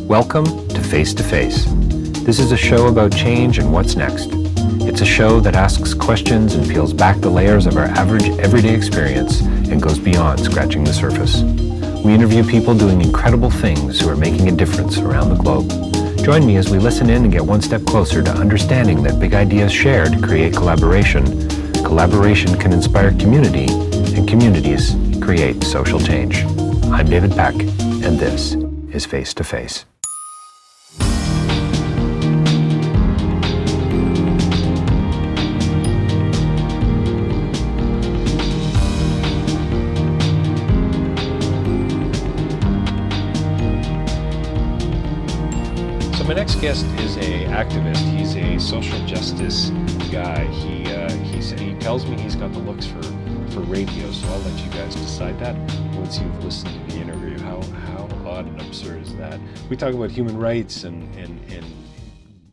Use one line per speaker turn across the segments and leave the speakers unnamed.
Welcome to Face2Face. This is a show about change and what's next. It's a show that asks questions and peels back the layers of our average everyday experience and goes beyond scratching the surface. We interview people doing incredible things who are making a difference around the globe. Join me as we listen in and get one step closer to understanding that big ideas shared create collaboration. Collaboration can inspire community, and communities create social change. I'm David Peck, and this is Face2Face. So my next guest is an activist. He's a social justice guy. He tells me he's got the looks for radio, so I'll let you guys decide that once you've listened to the interview. How odd and absurd is that? We talk about human rights and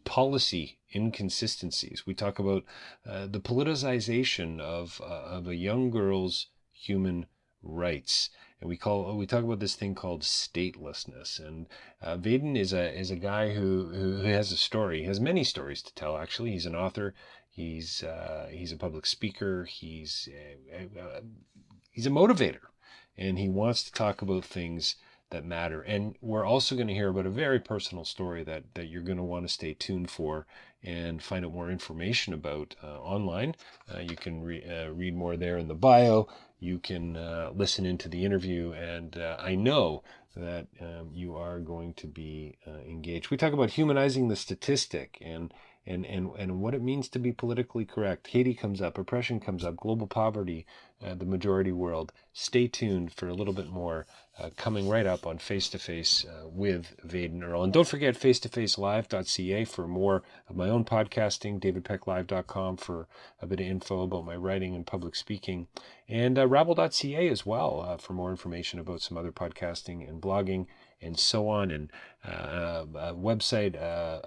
policy inconsistencies. We talk about the politicization of a young girl's human rights. And we talk about this thing called statelessness. And Vaden is a guy who has a story. He has many stories to tell. Actually, he's an author. He's a public speaker. He's a motivator, and he wants to talk about things that matter. And we're also going to hear about a very personal story that you're going to want to stay tuned for and find out more information about online. You can read more there in the bio. You can listen into the interview, and I know that you are going to be engaged. We talk about humanizing the statistic and what it means to be politically correct. Haiti comes up, oppression comes up, global poverty, the majority world. Stay tuned for a little bit more coming right up on Face2Face with Vaden Earle. And don't forget face2facelive.ca for more of my own podcasting, davidpecklive.com for a bit of info about my writing and public speaking, and rabble.ca as well for more information about some other podcasting and blogging and so on, and a website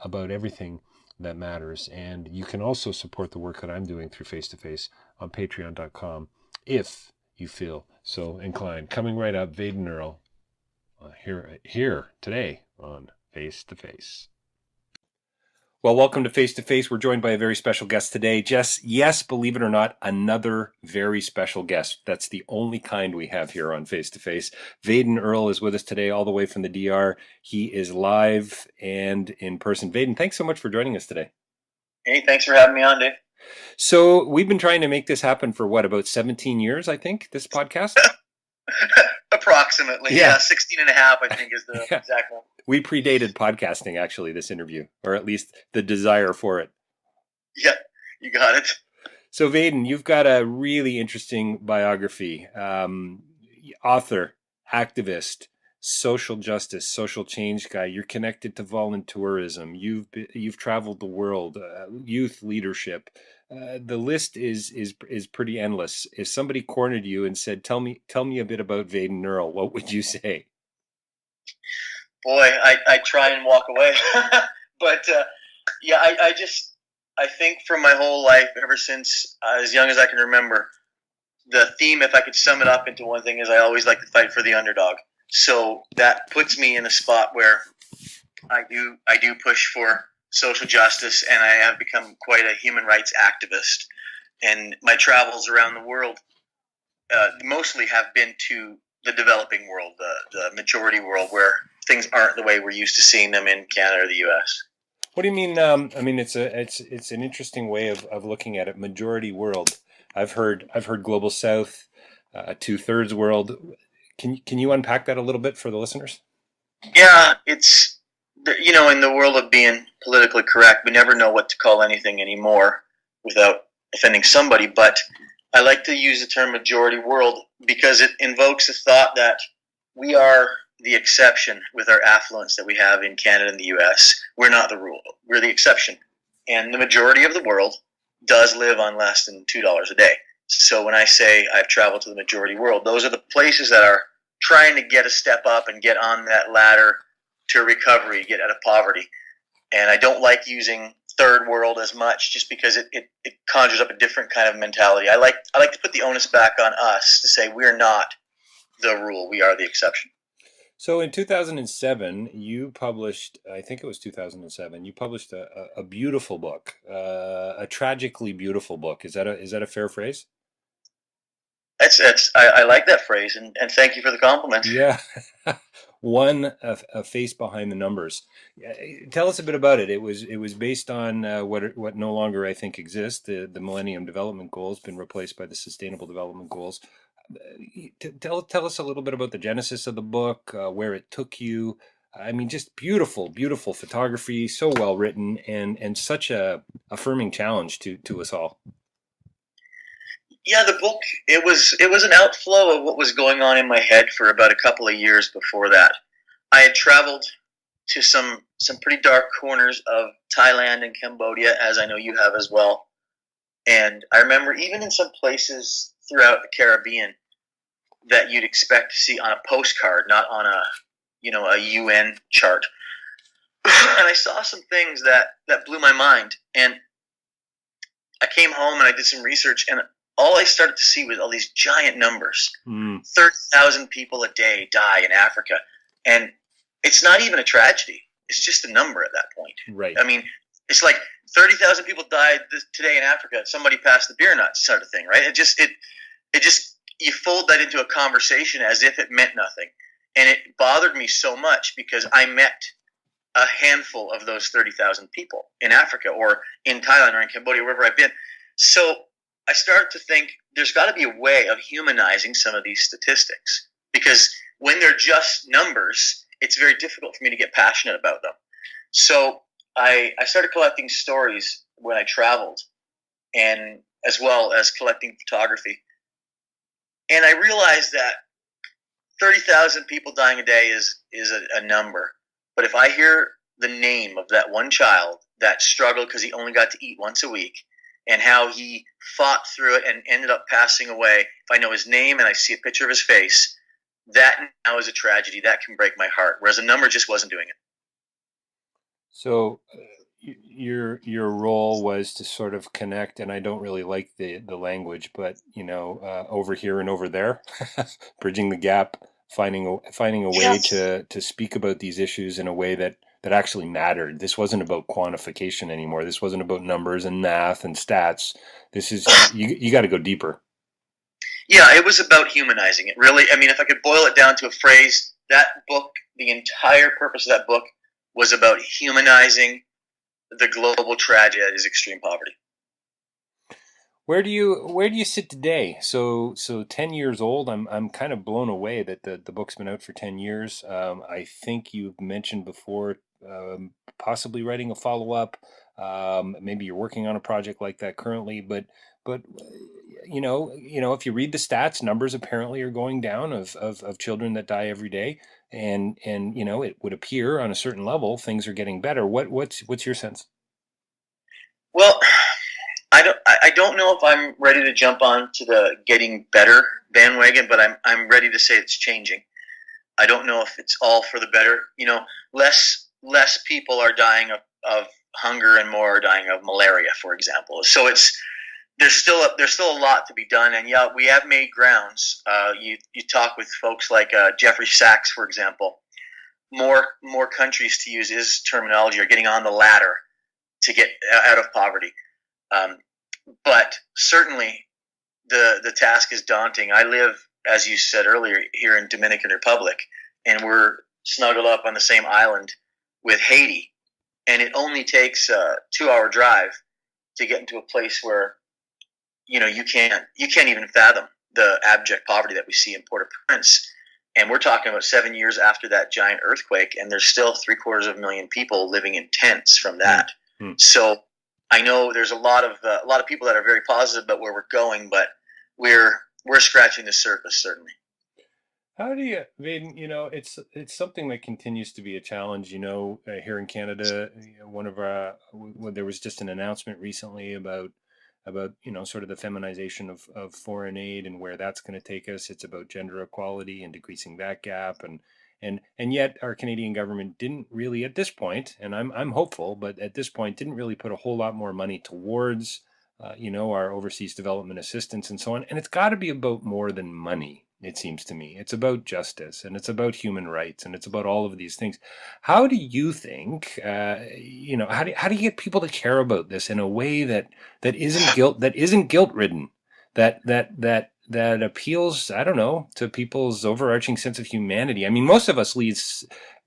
about everything that matters. And you can also support the work that I'm doing through Face2Face on patreon.com if you feel so inclined. Coming right up, Vaden Earle here today on Face2Face. Well, welcome to Face2Face. We're joined by a very special guest today. Yes, believe it or not, another very special guest. That's the only kind we have here on Face2Face. Vaden Earle is with us today, all the way from the DR. He is live and in person. Vaden, thanks so much for joining us today.
Hey, thanks for having me on, Dave.
So we've been trying to make this happen for about 17 years, I think, this podcast?
Approximately, yeah. 16 and a half, I think, is the exact one.
We predated podcasting, actually, this interview, or at least the desire for it.
Yeah, you got it.
So, Vaden, you've got a really interesting biography. Author, activist, social justice, social change guy. You're connected to volunteerism. You've traveled the world, youth leadership. The list is pretty endless. If somebody cornered you and said, "Tell me a bit about Vaden Earle," what would you say?
Boy, I try and walk away, but I think from my whole life, ever since as young as I can remember, the theme, if I could sum it up into one thing, is I always like to fight for the underdog. So that puts me in a spot where I do push for social justice, and I have become quite a human rights activist. And my travels around the world mostly have been to the developing world, the majority world, where things aren't the way we're used to seeing them in Canada or the U.S.
What do you mean? I mean, it's an interesting way of looking at it. Majority world. I've heard global South, 2/3 world. Can you unpack that a little bit for the listeners?
Yeah, it's, in the world of being politically correct, we never know what to call anything anymore without offending somebody. But I like to use the term majority world because it invokes the thought that we are the exception with our affluence that we have in Canada and the U.S. We're not the rule. We're the exception. And the majority of the world does live on less than $2 a day. So when I say I've traveled to the majority world, those are the places that are trying to get a step up and get on that ladder to recovery, get out of poverty. And I don't like using third world as much just because it conjures up a different kind of mentality. I like to put the onus back on us to say we're not the rule, we are the exception.
So in 2007, you published, I think it was 2007, you published a beautiful book, a tragically beautiful book. Is that a fair phrase?
I like that phrase, and thank you for the compliment.
Yeah. One, a face behind the numbers. Yeah, tell us a bit about it. It was based on what no longer I think exists. The Millennium Development Goals been replaced by the Sustainable Development Goals. Tell us a little bit about the genesis of the book, where it took you. I mean, just beautiful, beautiful photography, so well written, and such a affirming challenge to us all.
Yeah, the book, it was an outflow of what was going on in my head for about a couple of years before that. I had traveled to some pretty dark corners of Thailand and Cambodia, as I know you have as well. And I remember even in some places throughout the Caribbean that you'd expect to see on a postcard, not on a UN chart. And I saw some things that blew my mind. And I came home and I did some research, and all I started to see was all these giant numbers.
Mm,
30,000 people a day die in Africa. And it's not even a tragedy. It's just a number at that point.
right.
I mean, it's like 30,000 people died today in Africa. Somebody passed the beer nuts, sort of thing, right? It just you fold that into a conversation as if it meant nothing, and it bothered me so much because I met a handful of those 30,000 people in Africa or in Thailand or in Cambodia, wherever I've been. So I started to think there's got to be a way of humanizing some of these statistics, because when they're just numbers, it's very difficult for me to get passionate about them. So I started collecting stories when I traveled, and as well as collecting photography. And I realized that 30,000 people dying a day is a number. But if I hear the name of that one child that struggled because he only got to eat once a week, and how he fought through it and ended up passing away, if I know his name and I see a picture of his face, that now is a tragedy. That can break my heart. Whereas a number just wasn't doing it.
So your role was to sort of connect, and I don't really like the language, but over here and over there, bridging the gap, finding a way
Yes.
to speak about these issues in a way that actually mattered. This wasn't about quantification anymore. This wasn't about numbers and math and stats. This is you got to go deeper.
Yeah, it was about humanizing it. Really, I mean, if I could boil it down to a phrase, that book, the entire purpose of that book was about humanizing the global tragedy that is extreme poverty.
Where do you sit today? So 10 years old. I'm kind of blown away that the book's been out for 10 years. I think you've mentioned before, possibly writing a follow up. Maybe you're working on a project like that currently, but if you read the stats, numbers apparently are going down of children that die every day, and it would appear on a certain level things are getting better. What's your sense?
Well, I don't know if I'm ready to jump on to the getting better bandwagon, but I'm ready to say it's changing. I don't know if it's all for the better. Less people are dying of hunger and more are dying of malaria, for example. So there's still a lot to be done, and yeah, we have made grounds. You talk with folks like Jeffrey Sachs, for example. More countries, to use his terminology, are getting on the ladder to get out of poverty. Um, but certainly the task is daunting. I live, as you said earlier, here in Dominican Republic, and we're snuggled up on the same island with Haiti, and it only takes a 2 hour drive to get into a place where you can't even fathom the abject poverty that we see in Port-au-Prince. And we're talking about 7 years after that giant earthquake, and there's still 750,000 people living in tents from
Hmm.
that.
Hmm.
So I know there's a lot of people that are very positive about where we're going, but we're scratching the surface, certainly.
How do you, Vaden, it's something that continues to be a challenge, here in Canada. One of our, there was just an announcement recently about sort of the feminization of foreign aid and where that's going to take us. It's about gender equality and decreasing that gap, and yet our Canadian government didn't really at this point, and I'm hopeful, but at this point didn't really put a whole lot more money towards our overseas development assistance and so on. And it's got to be about more than money. it seems to me. It's about justice, and it's about human rights, and it's about all of these things. How do you think, how do you get people to care about this in a way that isn't guilt ridden, that appeals, I don't know, to people's overarching sense of humanity? I mean, most of us lead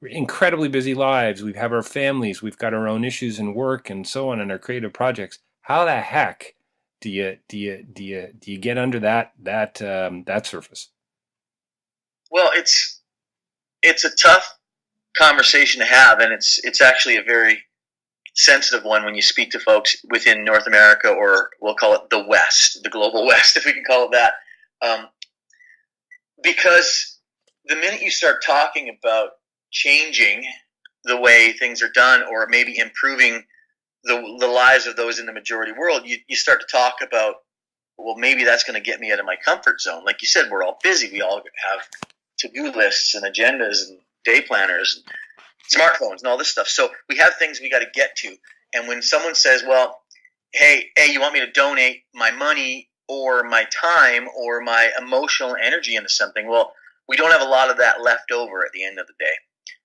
incredibly busy lives. We have our families, we've got our own issues and work and so on, and our creative projects. How the heck do you get under that surface?
Well, it's a tough conversation to have, and it's actually a very sensitive one when you speak to folks within North America, or we'll call it the West, the global West, if we can call it that. Because the minute you start talking about changing the way things are done, or maybe improving the lives of those in the majority world, you start to talk about, well, maybe that's going to get me out of my comfort zone. Like you said, we're all busy. We all have to-do lists and agendas and day planners and smartphones and all this stuff. So we have things we got to get to. And when someone says, well, hey, you want me to donate my money or my time or my emotional energy into something? Well, we don't have a lot of that left over at the end of the day.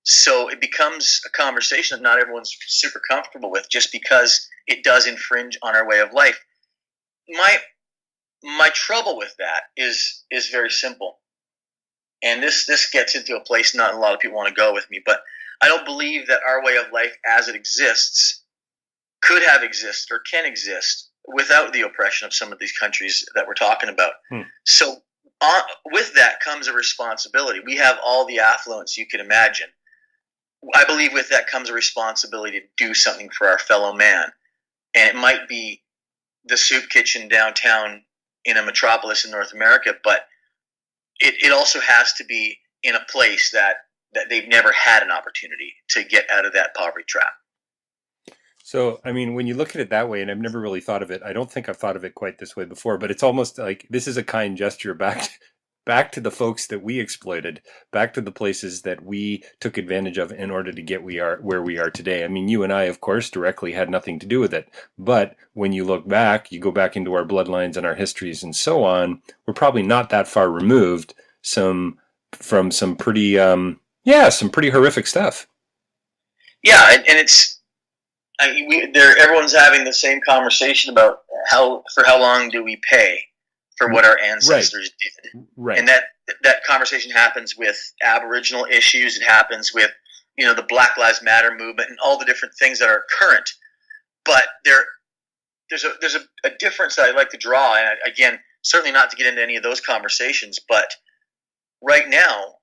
So it becomes a conversation that not everyone's super comfortable with, just because it does infringe on our way of life. My trouble with that is very simple. And this gets into a place not a lot of people want to go with me, but I don't believe that our way of life as it exists could have existed or can exist without the oppression of some of these countries that we're talking about. So with that comes a responsibility. We have all the affluence you can imagine. I believe with that comes a responsibility to do something for our fellow man. And it might be the soup kitchen downtown in a metropolis in North America, but it also has to be in a place that they've never had an opportunity to get out of that poverty trap.
So, I mean, when you look at it that way, and I've never really thought of it, I don't think I've thought of it quite this way before, but it's almost like this is a kind gesture back to the folks that we exploited, back to the places that we took advantage of in order to get where we are today. I mean, you and I, of course, directly had nothing to do with it. But when you look back, you go back into our bloodlines and our histories and so on, we're probably not that far removed from some pretty horrific stuff.
Yeah, and it's everyone's having the same conversation about how long do we pay for what our ancestors did.
Right.
And that conversation happens with Aboriginal issues. It happens with, the Black Lives Matter movement and all the different things that are current. But there's a difference that I'd like to draw. And again, certainly not to get into any of those conversations, but right now,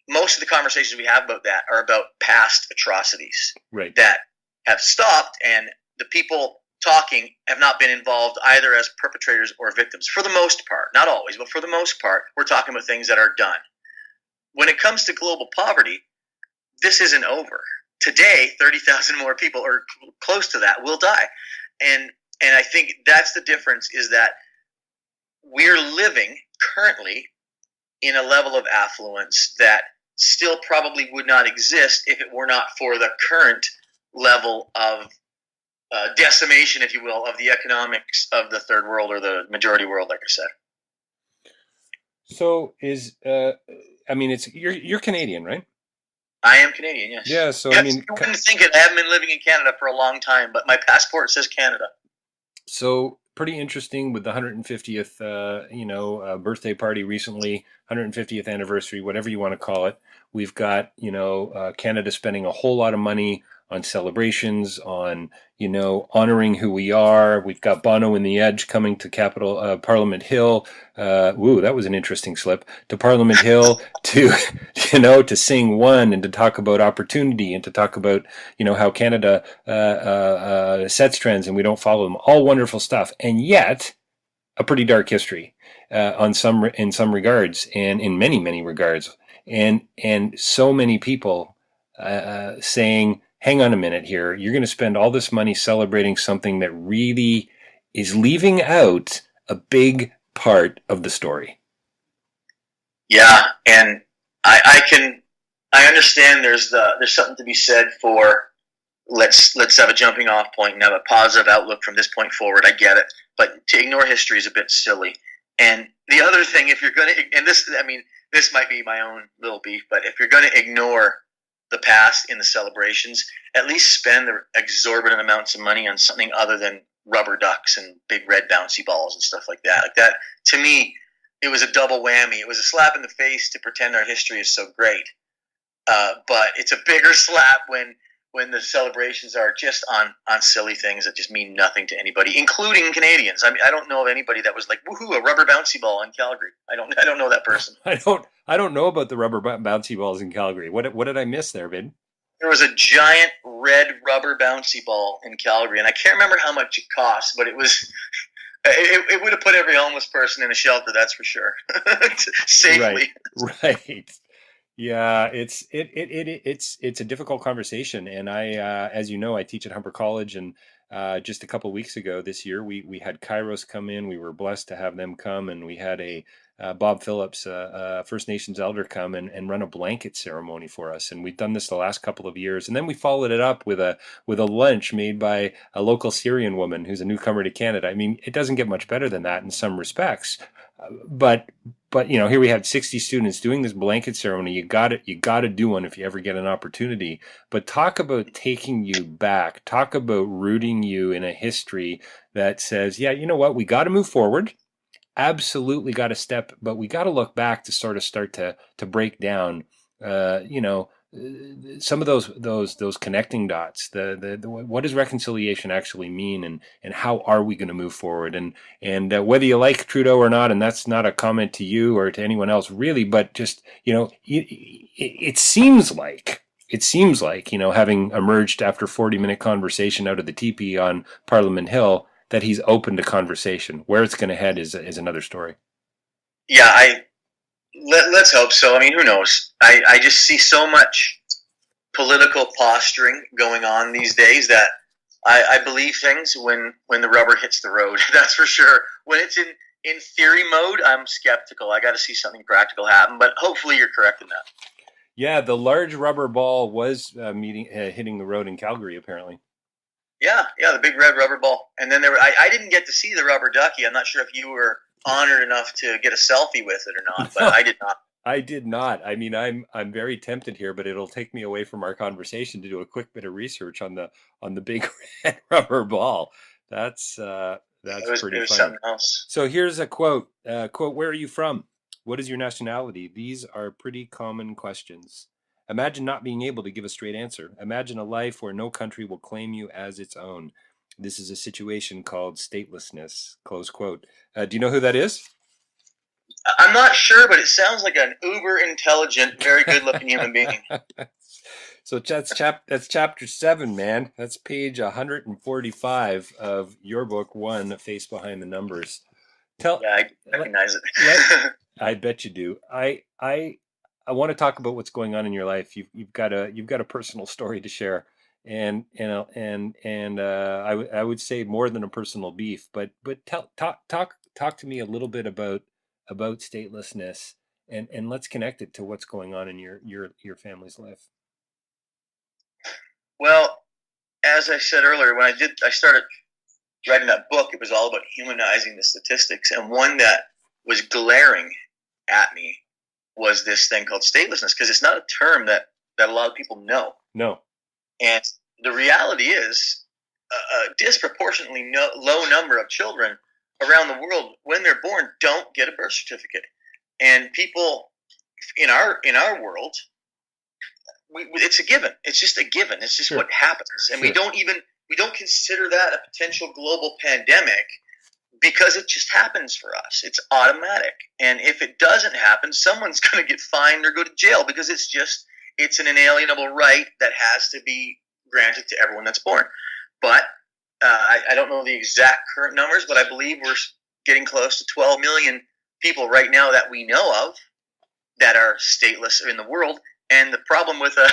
most of the conversations we have about that are about past atrocities that have stopped, and the people talking have not been involved either as perpetrators or victims, for the most part. Not always, but for the most part, we're talking about things that are done. When it comes to global poverty, this isn't over. Today, 30,000 more people, or close to that, will die. And I think that's the difference, is that we're living currently in a level of affluence that still probably would not exist if it were not for the current level of decimation, if you will, of the economics of the third world, or the majority world, like I said.
So you're Canadian, right?
I am Canadian, yes.
Yeah, so
yes,
I mean,
you wouldn't think it. I haven't been living in Canada for a long time, but my passport says Canada.
So pretty interesting with the 150th, birthday party recently, 150th anniversary, whatever you want to call it. We've got, Canada spending a whole lot of money on celebrations, on, honoring who we are. We've got Bono and the Edge coming to Parliament Hill. That was an interesting slip. To Parliament Hill to, to sing One, and to talk about opportunity, and to talk about, how Canada sets trends and we don't follow them. All wonderful stuff. And yet, a pretty dark history in some regards, and in many, many regards. And so many people saying, hang on a minute here, you're going to spend all this money celebrating something that really is leaving out a big part of the story.
Yeah, and I understand there's something to be said for let's have a jumping off point and have a positive outlook from this point forward. I get it, but to ignore history is a bit silly. And the other thing, if you're going to, and this, I mean, this might be my own little beef, but if you're going to ignore the past in the celebrations, at least spend the exorbitant amounts of money on something other than rubber ducks and big red bouncy balls and stuff like that. Like that, to me, it was a double whammy. It was a slap in the face to pretend our history is so great, but it's a bigger slap when the celebrations are just on silly things that just mean nothing to anybody, including Canadians. I mean, I don't know of anybody that was like, "Woohoo, a rubber bouncy ball in Calgary." I don't know that person.
I don't know about the rubber bouncy balls in Calgary. What did I miss there, Vin?
There was a giant red rubber bouncy ball in Calgary, and I can't remember how much it cost, but it was it would have put every homeless person in a shelter, that's for sure, safely.
Right. Yeah, it's a difficult conversation, and I, as you know, I teach at Humber College, and just a couple weeks ago this year, we had Kairos come in. We were blessed to have them come, and we had a Bob Phillips, First Nations elder, come and run a blanket ceremony for us, and we've done this the last couple of years, and then we followed it up with a lunch made by a local Syrian woman who's a newcomer to Canada. I mean, it doesn't get much better than that in some respects, but here we have 60 students doing this blanket ceremony. You got to do one if you ever get an opportunity. But talk about taking you back. Talk about rooting you in a history that says, yeah, you know what, we got to move forward. Absolutely got to step, but we got to look back to sort of start to break down, some of those connecting dots. The what does reconciliation actually mean, and how are we going to move forward? And whether you like Trudeau or not, and that's not a comment to you or to anyone else really, but just it seems like. Having emerged after 40-minute conversation out of the teepee on Parliament Hill, that he's open to conversation. Where it's going to head is another story.
Yeah, let's hope so. I mean, who knows? I just see so much political posturing going on these days that I believe things when the rubber hits the road. That's for sure. When it's in theory mode, I'm skeptical. I got to see something practical happen, but hopefully you're correct in that.
Yeah, the large rubber ball was hitting the road in Calgary, apparently.
Yeah, the big red rubber ball. And then I didn't get to see the rubber ducky. I'm not sure if you were honored enough to get a selfie with it or not, but I did not.
I did not. I mean, I'm very tempted here, but it'll take me away from our conversation to do a quick bit of research on the big red rubber ball. That's pretty funny.
Something else.
So here's a quote. Quote: "Where are you from? What is your nationality? These are pretty common questions. Imagine not being able to give a straight answer. Imagine a life where no country will claim you as its own. This is a situation called statelessness." Close quote. Do you know who that is?
I'm not sure, but it sounds like an uber intelligent, very good looking human being.
So that's chapter 7, man. That's page 145 of your book, One Face Behind the Numbers.
Yeah, I recognize it.
I bet you do. I want to talk about what's going on in your life. You've got a personal story to share, and I would say more than a personal beef. But talk to me a little bit about statelessness, and let's connect it to what's going on in your family's life.
Well, as I said earlier, when I started writing that book, it was all about humanizing the statistics, and one that was glaring at me was this thing called statelessness, because it's not a term that a lot of people know.
No.
And the reality is a disproportionately low number of children around the world, when they're born, don't get a birth certificate. And people in our world, it's a given. It's just a given. It's just what happens. And we don't consider that a potential global pandemic, because it just happens for us. It's automatic. And if it doesn't happen, someone's going to get fined or go to jail, because it's an inalienable right that has to be granted to everyone that's born. But I don't know the exact current numbers, but I believe we're getting close to 12 million people right now that we know of that are stateless in the world. And the problem with a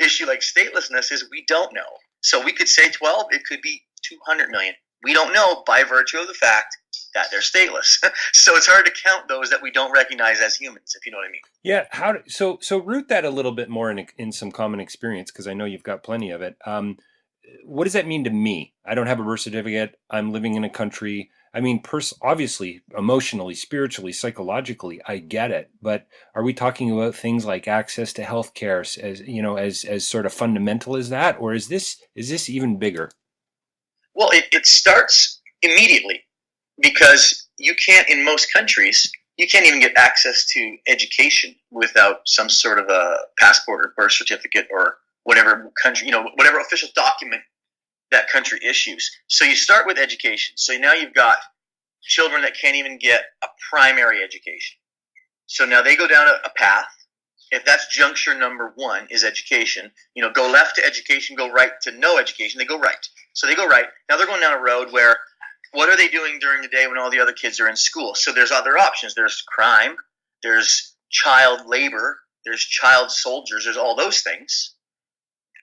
issue like statelessness is we don't know. So we could say 12, it could be 200 million. We don't know by virtue of the fact that they're stateless. So it's hard to count those that we don't recognize as humans, if you know what I mean.
Yeah. So root that a little bit more in some common experience, because I know you've got plenty of it. What does that mean to me? I don't have a birth certificate. I'm living in a country I mean, obviously, emotionally, spiritually, psychologically, I get it. But are we talking about things like access to healthcare as as sort of fundamental as that, or is this even bigger?
Well, it starts immediately because you can't, in most countries, you can't even get access to education without some sort of a passport or birth certificate or whatever country, whatever official document that country issues. So you start with education. So now you've got children that can't even get a primary education. So now they go down a path. If that's juncture number one is education, go left to education, go right to no education. They go right. So they go right. Now they're going down a road where what are they doing during the day when all the other kids are in school? So there's other options. There's crime. There's child labor. There's child soldiers. There's all those things.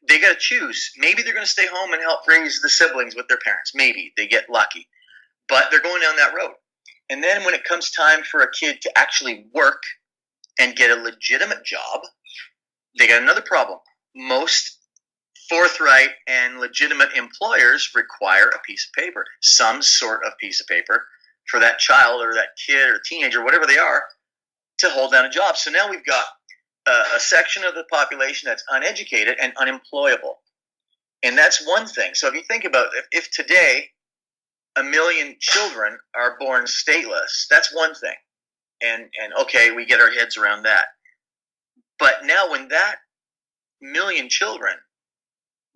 They got to choose. Maybe they're going to stay home and help raise the siblings with their parents. Maybe they get lucky. But they're going down that road. And then when it comes time for a kid to actually work and get a legitimate job, they got another problem. Most forthright and legitimate employers require a piece of paper, some sort of piece of paper for that child or that kid or teenager, whatever they are, to hold down a job. So now we've got a section of the population that's uneducated and unemployable. And that's one thing. So if you think about if today 1 million children are born stateless, that's one thing. And okay, we get our heads around that. But now when that 1 million children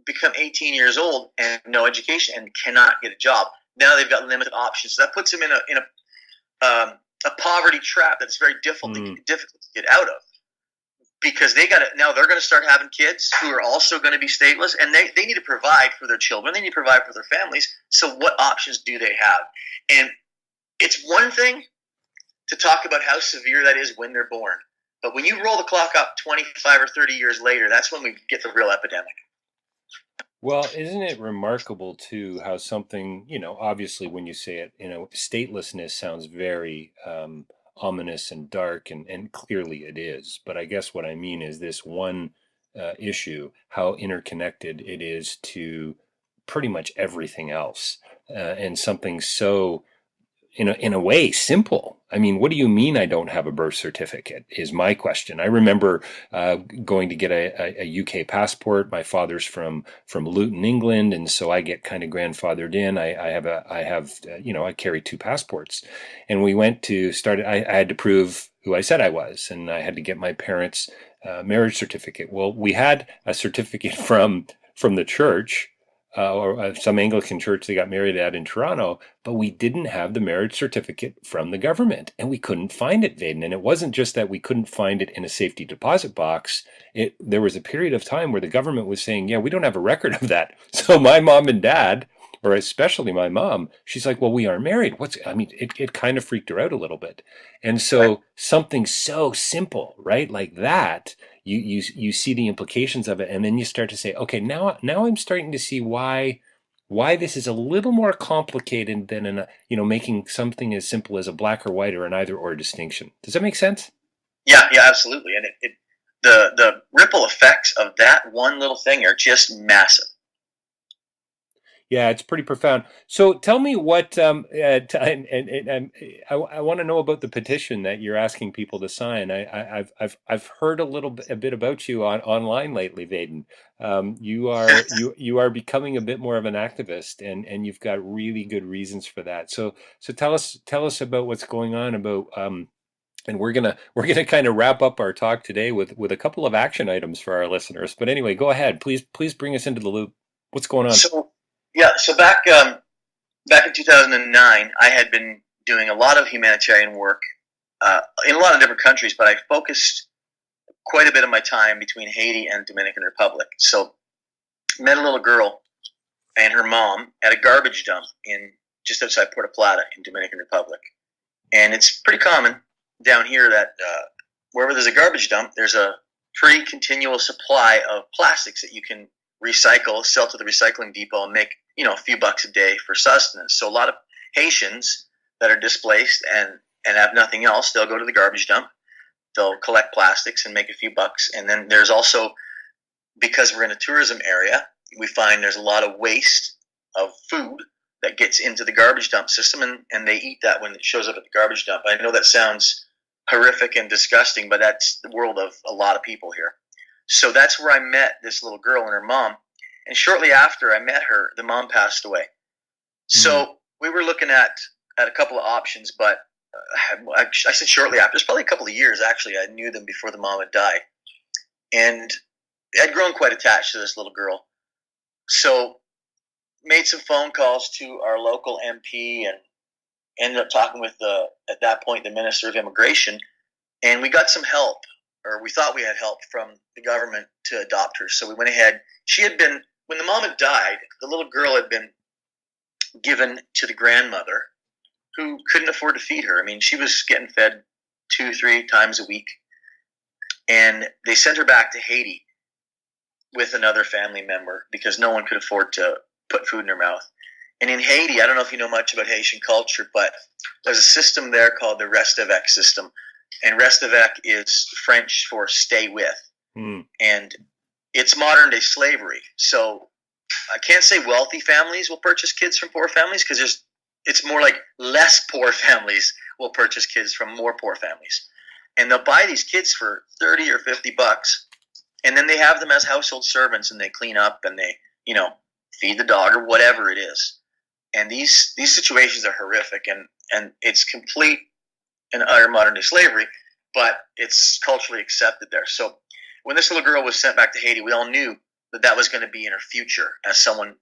become 18 years old and no education and cannot get a job, now they've got limited options. So that puts them in a poverty trap that's very difficult to get out of. Because they're going to start having kids who are also going to be stateless, and they need to provide for their children. They need to provide for their families. So what options do they have? And it's one thing to talk about how severe that is when they're born. But when you roll the clock up 25 or 30 years later, that's when we get the real epidemic.
Well, isn't it remarkable too how something, obviously when you say it, statelessness sounds very ominous and dark, and clearly it is. But I guess what I mean is this one issue, how interconnected it is to pretty much everything else, and something so in a way simple. I mean, what do you mean I don't have a birth certificate is my question. I remember going to get a UK passport. My father's from Luton, England, and so I get kind of grandfathered in. I carry two passports, and we went to start. I had to prove who I said I was, and I had to get my parents' marriage certificate. Well, we had a certificate from the church, or some Anglican church they got married at in Toronto, but we didn't have the marriage certificate from the government, and we couldn't find it, Vaden. And it wasn't just that we couldn't find it in a safety deposit box. There was a period of time where the government was saying, yeah, we don't have a record of that. So my mom and dad, or especially my mom, she's like, well, we aren't married. It kind of freaked her out a little bit. And so something so simple, right? Like that, you see the implications of it, and then you start to say, okay, now I'm starting to see why this is a little more complicated than making something as simple as a black or white or an either or distinction. Does that make sense?
Yeah, absolutely. And the ripple effects of that one little thing are just massive.
Yeah, it's pretty profound. So tell me what, I want to know about the petition that you're asking people to sign. I've heard a bit about you online lately, Vaden. You are becoming a bit more of an activist, and you've got really good reasons for that. So tell us about what's going on about. And we're gonna kind of wrap up our talk today with a couple of action items for our listeners. But anyway, go ahead. Please bring us into the loop. What's going on?
So back in 2009, I had been doing a lot of humanitarian work in a lot of different countries, but I focused quite a bit of my time between Haiti and Dominican Republic. So met a little girl and her mom at a garbage dump just outside Puerto Plata in Dominican Republic. And it's pretty common down here that wherever there's a garbage dump, there's a pretty continual supply of plastics that you can recycle, sell to the recycling depot, and make a few bucks a day for sustenance. So a lot of Haitians that are displaced and have nothing else, they'll go to the garbage dump, they'll collect plastics and make a few bucks. And then there's also, because we're in a tourism area, we find there's a lot of waste of food that gets into the garbage dump system, and they eat that when it shows up at the garbage dump. I know that sounds horrific and disgusting, but that's the world of a lot of people here. So that's where I met this little girl and her mom. And shortly after I met her, the mom passed away. So we were looking at a couple of options, but I said shortly after. It's probably a couple of years, actually. I knew them before the mom had died. And I'd grown quite attached to this little girl. So made some phone calls to our local MP and ended up talking with at that point, the Minister of Immigration. And we got some help, or we thought we had help from the government to adopt her. So we went ahead. She had been, when the mom had died, the little girl had been given to the grandmother who couldn't afford to feed her. I mean, she was getting fed 2-3 times a week. And they sent her back to Haiti with another family member because no one could afford to put food in her mouth. And in Haiti, I don't know if you know much about Haitian culture, but there's a system there called the reste avec system. And reste avec is French for stay with. And it's modern day slavery. So I can't say wealthy families will purchase kids from poor families, because it's more like less poor families will purchase kids from more poor families. And they'll buy these kids for $30 or $50, and then they have them as household servants, and they clean up and they, feed the dog or whatever it is. And these situations are horrific, and it's complete and utter modern day slavery, but it's culturally accepted there. So when this little girl was sent back to Haiti, we all knew that was going to be in her future as someone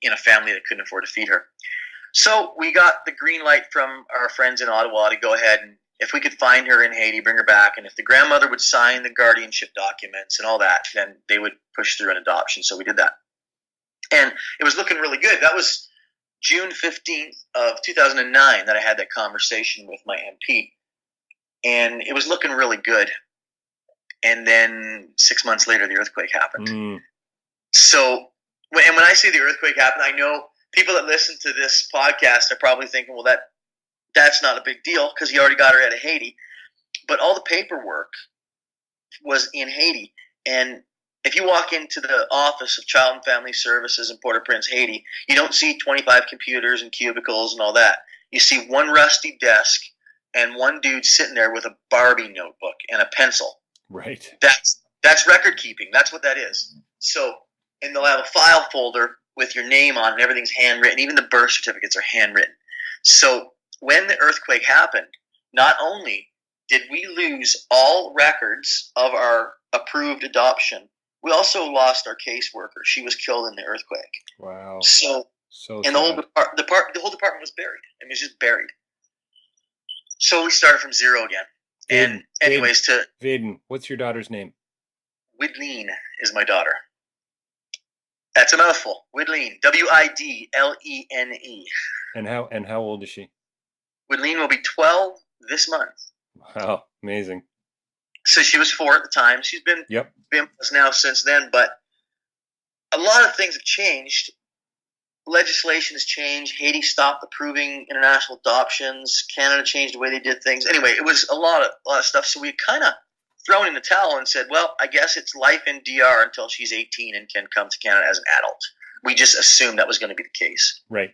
in a family that couldn't afford to feed her. So we got the green light from our friends in Ottawa to go ahead, and if we could find her in Haiti, bring her back, and if the grandmother would sign the guardianship documents and all that, then they would push through an adoption. So we did that. And it was looking really good. That was June 15th of 2009 that I had that conversation with my MP. And it was looking really good. And then 6 months later, the earthquake happened. So when I say the earthquake happened, I know people that listen to this podcast are probably thinking, well, that's not a big deal because he already got her out of Haiti. But all the paperwork was in Haiti. And if you walk into the Office of Child and Family Services in Port-au-Prince, Haiti, you don't see 25 computers and cubicles and all that. You see one rusty desk and one dude sitting there with a Barbie notebook and a pencil.
Right.
That's record keeping. That's what that is. So, and they'll have a file folder with your name on it, and everything's handwritten. Even the birth certificates are handwritten. So when the earthquake happened, not only did we lose all records of our approved adoption, we also lost our caseworker. She was killed in the earthquake.
Wow.
So and the whole department was buried. I mean, it was just buried. So we started from zero again. And anyways,
Vaden, what's your daughter's name?
Widleen is my daughter. That's a mouthful. Widleen. Widlene.
And how old is she?
Widleen will be 12 this month.
Wow, amazing.
So she was 4 at the time. She's been with us now since then, but a lot of things have changed. Legislation has changed. Haiti stopped approving international adoptions. Canada changed the way they did things. Anyway, it was a lot of stuff. So we kind of thrown in the towel and said, well, I guess it's life in DR until she's 18 and can come to Canada as an adult. We just assumed that was going to be the case.
Right.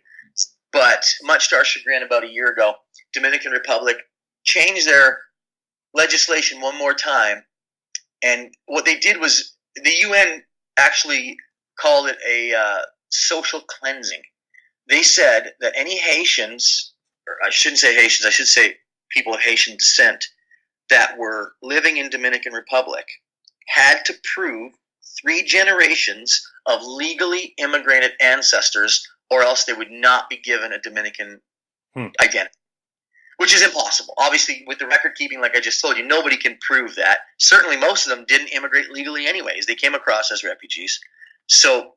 But much to our chagrin, about a year ago, Dominican Republic changed their legislation one more time. And what they did was the UN actually called it a social cleansing. They said that any Haitians, or I shouldn't say Haitians, I should say people of Haitian descent, that were living in Dominican Republic had to prove 3 generations of legally immigrated ancestors, or else they would not be given a Dominican identity, which is impossible. Obviously, with the record keeping, like I just told you, nobody can prove that. Certainly, most of them didn't immigrate legally anyways. They came across as refugees. So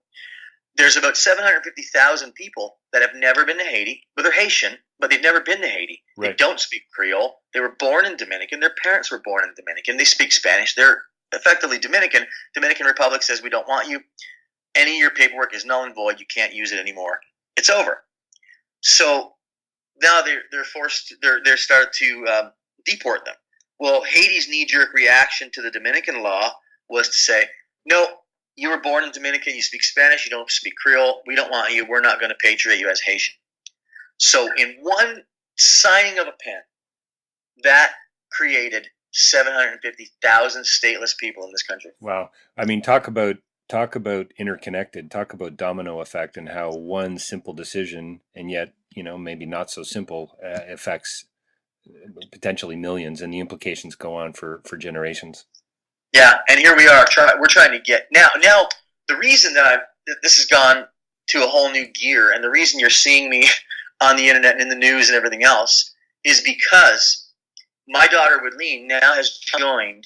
there's about 750,000 people that have never been to Haiti, but they're Haitian, but they've never been to Haiti.
Right.
They don't speak Creole. They were born in Dominican. Their parents were born in Dominican. They speak Spanish. They're effectively Dominican. Dominican Republic says, we don't want you. Any of your paperwork is null and void. You can't use it anymore. It's over. So now they're started to deport them. Well, Haiti's knee-jerk reaction to the Dominican law was to say, no, you were born in Dominican, you speak Spanish, you don't speak Creole, we don't want you, we're not going to patriate you as Haitian. So in one signing of a pen, that created 750,000 stateless people in this country.
Wow. I mean, talk about interconnected, talk about domino effect, and how one simple decision, and yet, maybe not so simple, affects potentially millions, and the implications go on for generations.
Yeah, and here we are. We're trying to get now. The reason that this has gone to a whole new gear, and the reason you're seeing me on the internet and in the news and everything else, is because my daughter Woodleen now has joined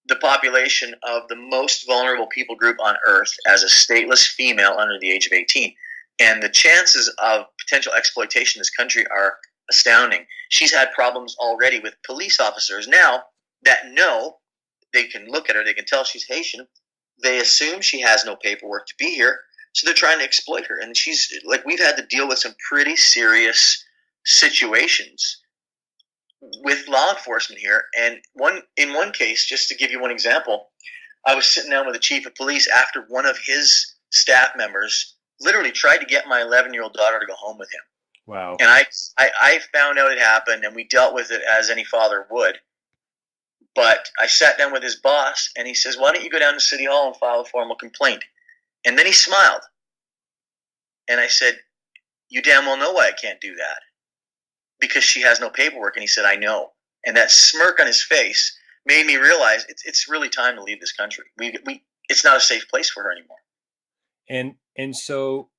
the population of the most vulnerable people group on Earth as a stateless female under the age of 18. And the chances of potential exploitation in this country are astounding. She's had problems already with police officers now that know they can look at her, they can tell she's Haitian. They assume she has no paperwork to be here, so they're trying to exploit her. And we've had to deal with some pretty serious situations with law enforcement here. And in one case, just to give you one example, I was sitting down with the chief of police after one of his staff members literally tried to get my 11-year-old daughter to go home with him.
Wow.
And I found out it happened, and we dealt with it as any father would. But I sat down with his boss, and he says, why don't you go down to City Hall and file a formal complaint? And then he smiled. And I said, you damn well know why I can't do that. Because she has no paperwork. And he said, I know. And that smirk on his face made me realize it's really time to leave this country. It's not a safe place for her anymore.
And so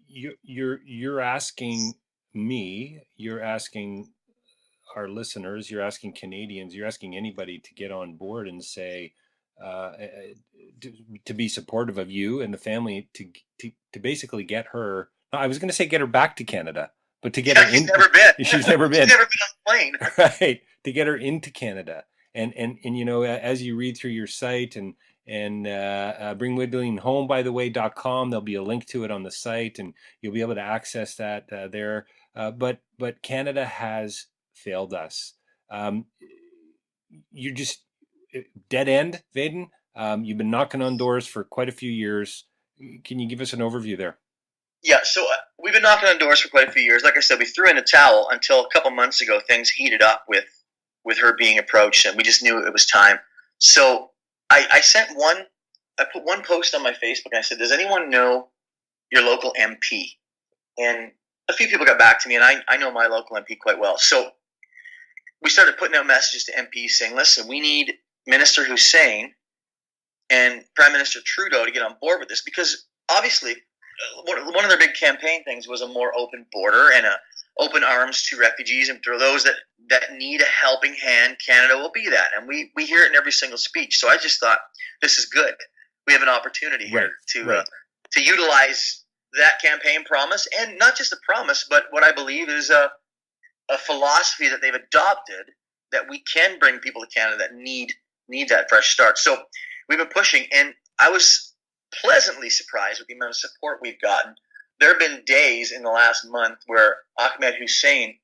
you're asking me, you're asking our listeners, you're asking Canadians, you're asking anybody to get on board and say, to be supportive of you and the family, to basically get her. I was going to say get her back to Canada, but to get her in.
Never been.
She's never been.
She's never been on a plane.
Right. To get her into Canada, and as you read through your site and bring Woodleen home, by the way.com, there'll be a link to it on the site, and you'll be able to access that there. But Canada has failed us. You're just dead end, Vaden. You've been knocking on doors for quite a few years. Can you give us an overview there?
Yeah, so we've been knocking on doors for quite a few years. Like I said, we threw in a towel until a couple months ago. Things heated up with her being approached, and we just knew it was time. So I put one post on my Facebook, and I said, does anyone know your local MP? And a few people got back to me, and I know my local MP quite well. So we started putting out messages to MPs saying, listen, we need Minister Hussein and Prime Minister Trudeau to get on board with this, because obviously one of their big campaign things was a more open border and open arms to refugees, and for those that need a helping hand, Canada will be that. And we hear it in every single speech. So I just thought, this is good. We have an opportunity here to utilize that campaign promise, and not just a promise, but what I believe is a philosophy that they've adopted, that we can bring people to Canada that need that fresh start. So we've been pushing, and I was pleasantly surprised with the amount of support we've gotten. There have been days in the last month where Ahmed Hussein,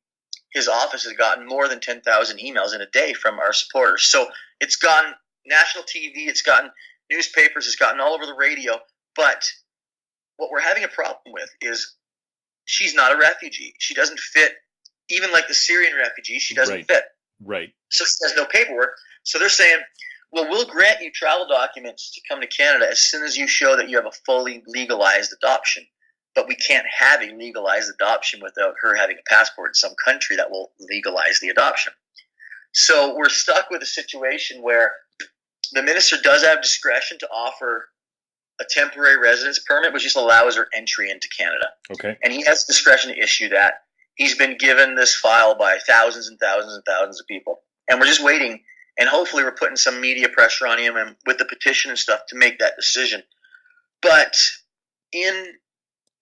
his office, has gotten more than 10,000 emails in a day from our supporters. So it's gotten national TV, it's gotten newspapers, it's gotten all over the radio. But what we're having a problem with is she's not a refugee. She doesn't fit, even like the Syrian refugees, she doesn't fit.
Right.
So she has no paperwork. So they're saying, well, we'll grant you travel documents to come to Canada as soon as you show that you have a fully legalized adoption. But we can't have a legalized adoption without her having a passport in some country that will legalize the adoption. So we're stuck with a situation where the minister does have discretion to offer a temporary residence permit, which just allows her entry into Canada.
Okay.
And he has discretion to issue that. He's been given this file by thousands and thousands and thousands of people. And we're just waiting, and hopefully we're putting some media pressure on him and with the petition and stuff to make that decision. But in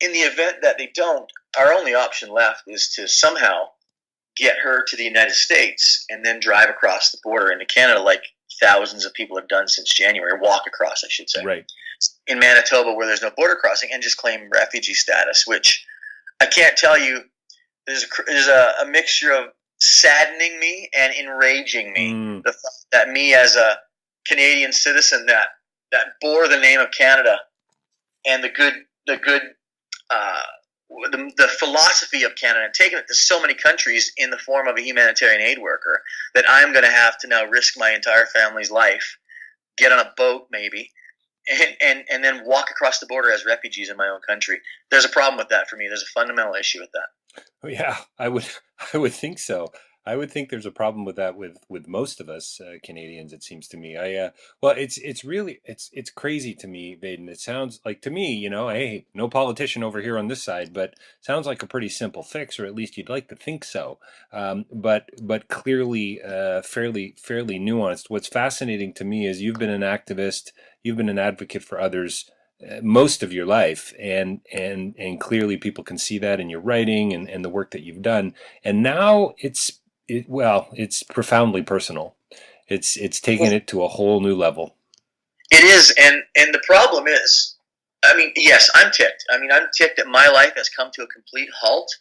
the event that they don't, our only option left is to somehow get her to the United States and then drive across the border into Canada like thousands of people have done since January, or walk across, I should say.
Right.
In Manitoba, where there's no border crossing, and just claim refugee status, which I can't tell you, there's a mixture of saddening me and enraging me. The fact that me, as a Canadian citizen that bore the name of Canada and the good the philosophy of Canada and taken it to so many countries in the form of a humanitarian aid worker that I'm going to have to now risk my entire family's life, get on a boat maybe, and then walk across the border as refugees in my own country. There's a problem with that for me. There's a fundamental issue with that.
Oh, yeah, I would think so. I would think there's a problem with that with most of us Canadians. It seems to me. Well, it's really it's crazy to me, Vaden. It sounds like to me, hey, no politician over here on this side, but sounds like a pretty simple fix, or at least you'd like to think so. But clearly, fairly nuanced. What's fascinating to me is you've been an activist, you've been an advocate for others most of your life, and clearly people can see that in your writing and the work that you've done, and now it's profoundly personal. It's taking it to a whole new level.
It is, and the problem is, I mean, yes, I'm ticked. I mean, I'm ticked that my life has come to a complete halt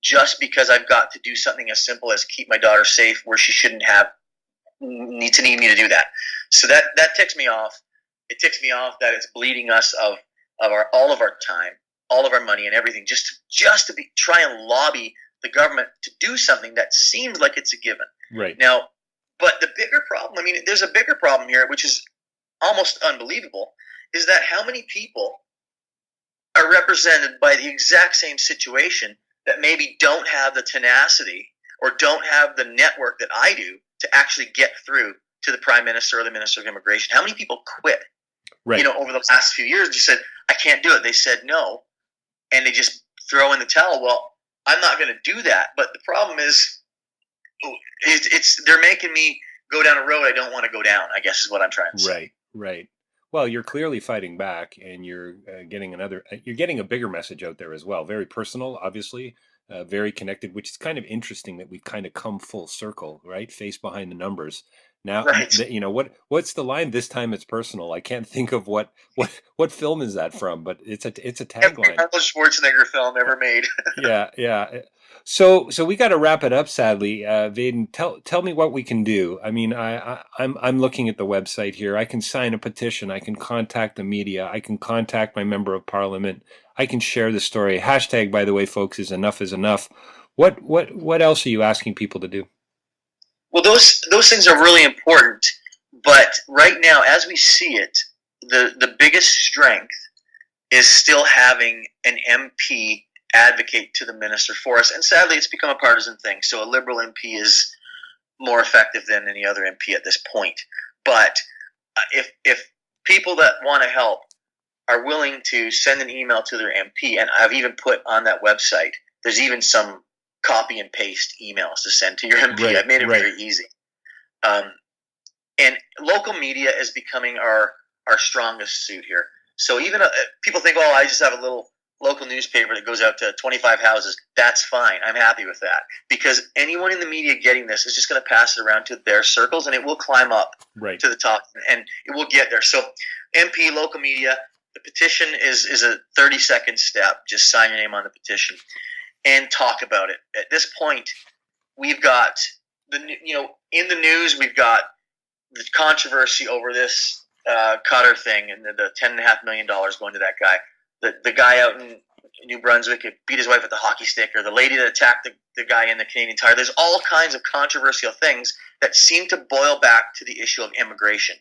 just because I've got to do something as simple as keep my daughter safe where she shouldn't have need me to do that. So that ticks me off. It ticks me off that it's bleeding us of all of our time, all of our money, and everything just to try and lobby the government to do something that seems like it's a given.
Right
now, but the bigger problem. I mean, there's a bigger problem here, which is almost unbelievable, is that how many people are represented by the exact same situation that maybe don't have the tenacity or don't have the network that I do to actually get through to the Prime Minister or the Minister of Immigration. How many people quit?
Right.
Over the last few years, just said, I can't do it. They said no, and they just throw in the towel. Well, I'm not going to do that. But the problem is, they're making me go down a road I don't want to go down, I guess is what I'm trying to say.
Right. Well, you're clearly fighting back, and you're getting a bigger message out there as well. Very personal, obviously, very connected, which is kind of interesting that we've kind of come full circle, right? Face behind the numbers. Now,
right.
What's the line? This time it's personal. I can't think of what film is that from, but it's a tagline.
Every Arnold Schwarzenegger film ever made.
Yeah. So we got to wrap it up. Sadly, Vaden, tell me what we can do. I mean, I'm looking at the website here. I can sign a petition. I can contact the media. I can contact my member of parliament. I can share the story. Hashtag, by the way, folks, is enough is enough. What else are you asking people to do?
Well, those things are really important, but right now, as we see it, the biggest strength is still having an MP advocate to the minister for us, and sadly, it's become a partisan thing. So a Liberal MP is more effective than any other MP at this point. But if people that want to help are willing to send an email to their MP, and I've even put on that website, there's even some copy and paste emails to send to your MP.
Right,
I've made it very easy. And local media is becoming our strongest suit here. So even people think, oh, I just have a little local newspaper that goes out to 25 houses. That's fine. I'm happy with that. Because anyone in the media getting this is just going to pass it around to their circles, and it will climb up to the top, and it will get there. So MP, local media, the petition is a 30-second step. Just sign your name on the petition and talk about it. At this point, we've got in the news, we've got the controversy over this Cutter thing and the $10.5 million going to that guy. The guy out in New Brunswick beat his wife with a hockey stick, or the lady that attacked the guy in the Canadian Tire. There's all kinds of controversial things that seem to boil back to the issue of immigration.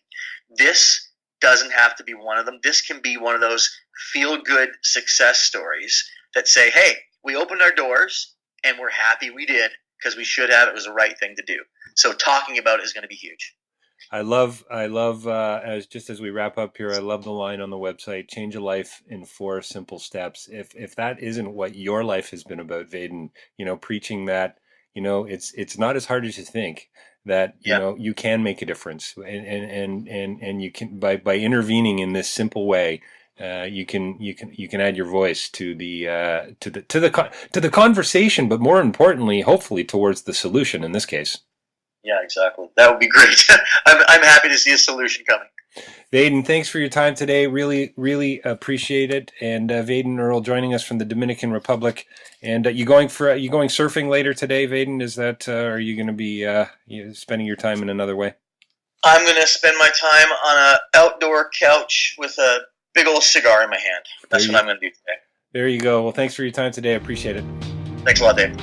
This doesn't have to be one of them. This can be one of those feel-good success stories that say, hey, we opened our doors and we're happy we did because we should have. It was the right thing to do. So talking about it is going to be huge.
I love as we wrap up here, I love the line on the website, change a life in 4 simple steps. If that isn't what your life has been about, Vaden, preaching that, it's not as hard as you think, that you can make a difference, and you can by intervening in this simple way, you can add your voice to the conversation, but more importantly, hopefully towards the solution in this case.
Yeah, exactly. That would be great. I'm happy to see a solution coming.
Vaden, thanks for your time today. Really, really appreciate it. And Vaden Earle joining us from the Dominican Republic. And you going surfing later today, Vaden? Is that are you going to be spending your time in another way?
I'm going to spend my time on an outdoor couch with a big old cigar in my hand. That's what I'm going to do today.
There you go. Well, thanks for your time today. I appreciate it.
Thanks a lot, Dave.